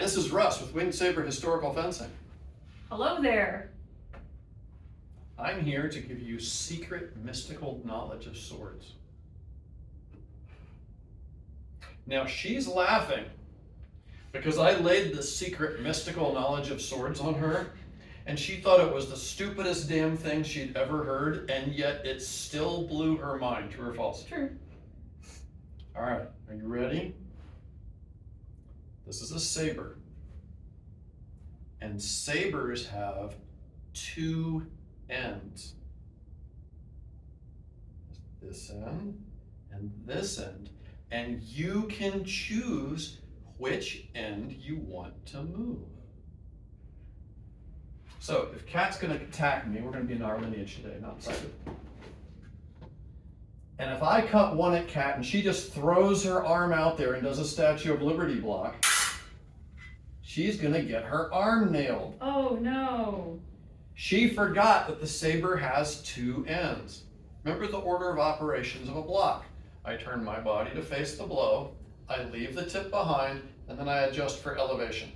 this is Russ with Winged Saber Historical Fencing. Hello there. I'm here to give you secret mystical knowledge of swords. Now she's laughing because I laid the secret mystical knowledge of swords on her, and she thought it was the stupidest damn thing she'd ever heard, and yet it still blew her mind. True or false? True. All right, are you ready? This is a saber. And sabers have two ends. This end and this end. And you can choose which end you want to move. So if Kat's gonna attack me, we're gonna be in our lineage today, not cited. And if I cut one at Kat and she just throws her arm out there and does a Statue of Liberty block, she's gonna get her arm nailed. Oh no. She forgot that the saber has two ends. Remember the order of operations of a block. I turn my body to face the blow, I leave the tip behind, and then I adjust for elevation,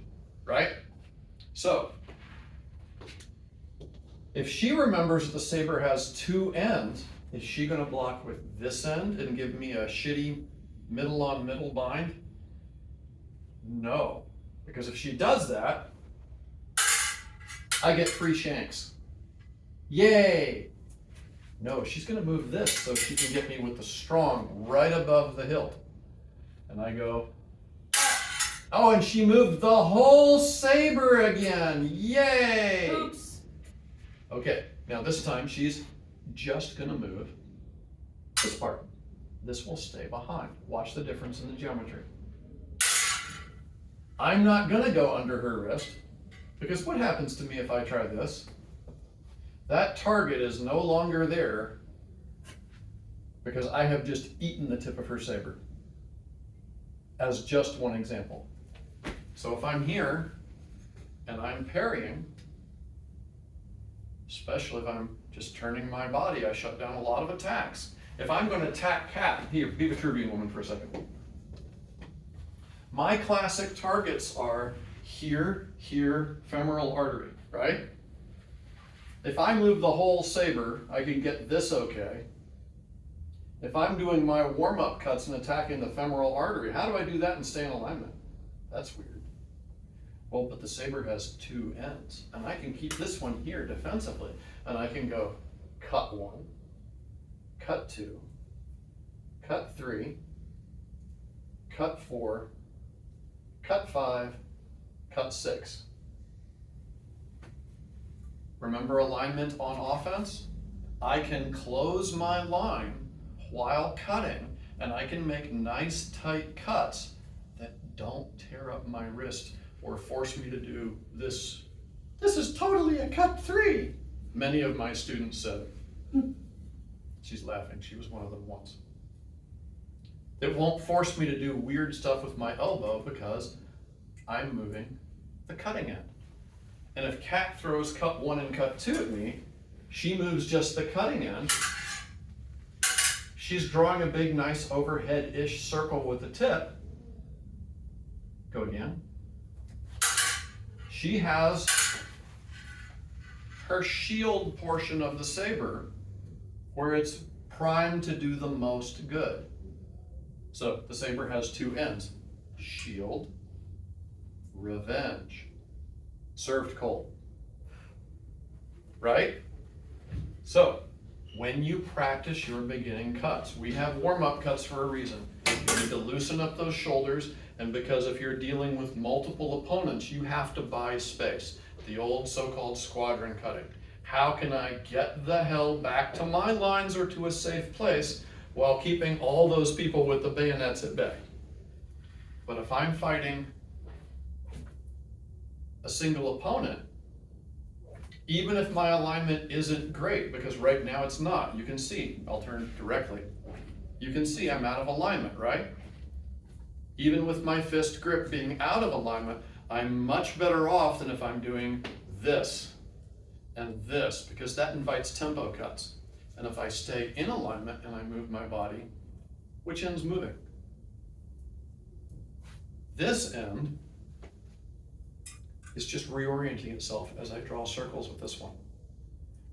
right? So, if she remembers that the saber has two ends, is she gonna block with this end and give me a shitty middle on middle bind? No, because if she does that, I get free shanks. Yay! No, she's gonna move this so she can get me with the strong right above the hilt. And I go, oh, and she moved the whole saber again. Yay! Oops. Okay, now this time she's just gonna move this part. This will stay behind. Watch the difference in the geometry. I'm not gonna go under her wrist, because what happens to me if I try this? That target is no longer there because I have just eaten the tip of her saber, as just one example. So if I'm here and I'm parrying, especially if I'm just turning my body, I shut down a lot of attacks. If I'm going to attack Kat, here, be the Vitruvian woman for a second. My classic targets are here, femoral artery, right? If I move the whole saber, I can get this okay. If I'm doing my warm-up cuts and attacking the femoral artery, how do I do that and stay in alignment? That's weird. Well, but the saber has two ends, and I can keep this one here defensively, and I can go cut one, cut two, cut three, cut four, cut five, cut six. Remember alignment on offense? I can close my line while cutting, and I can make nice tight cuts that don't tear up my wrist or force me to do this. This is totally a cut three, many of my students said. She's laughing, she was one of them once. It won't force me to do weird stuff with my elbow because I'm moving the cutting end. And if Kat throws cut one and cut two at me, she moves just the cutting end. She's drawing a big, nice overhead-ish circle with the tip. Go again. She has her shield portion of the saber where it's primed to do the most good. So the saber has two ends. Shield, revenge. Served cold, right? So, when you practice your beginning cuts, we have warm-up cuts for a reason. You need to loosen up those shoulders, and because if you're dealing with multiple opponents, you have to buy space. The old so-called squadron cutting. How can I get the hell back to my lines or to a safe place while keeping all those people with the bayonets at bay? But if I'm fighting a single opponent, even if my alignment isn't great, because right now it's not, you can see, I'll turn directly, you can see I'm out of alignment, right? Even with my fist grip being out of alignment, I'm much better off than if I'm doing this and this, because that invites tempo cuts. And if I stay in alignment and I move my body, which end's moving? This end is just reorienting itself as I draw circles with this one.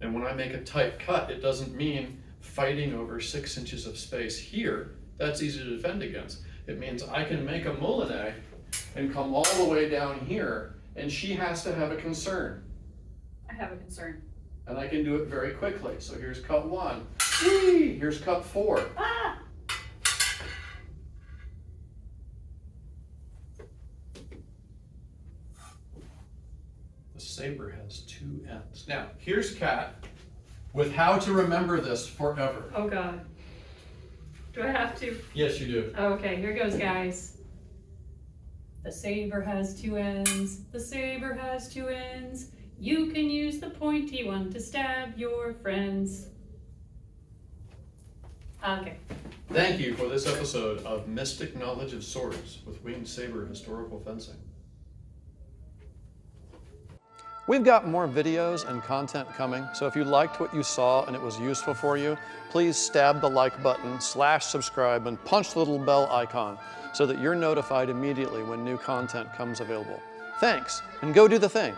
And when I make a tight cut, it doesn't mean fighting over 6 inches of space here. That's easy to defend against. It means I can make a moulinet and come all the way down here, and she has to have a concern. I have a concern. And I can do it very quickly. So here's cut 1. Whee! Here's cut 4. Ah! The saber has 2 ends. Now, here's Kat with how to remember this forever. Oh God. Do I have to? Yes, you do. Okay, here goes, guys. The saber has 2 ends. The saber has 2 ends. You can use the pointy one to stab your friends. Okay. Thank you for this episode of Mystic Knowledge of Swords with Winged Saber Historical Fencing. We've got more videos and content coming, so if you liked what you saw and it was useful for you, please stab the like button, /subscribe, and punch the little bell icon so that you're notified immediately when new content comes available. Thanks, and go do the thing.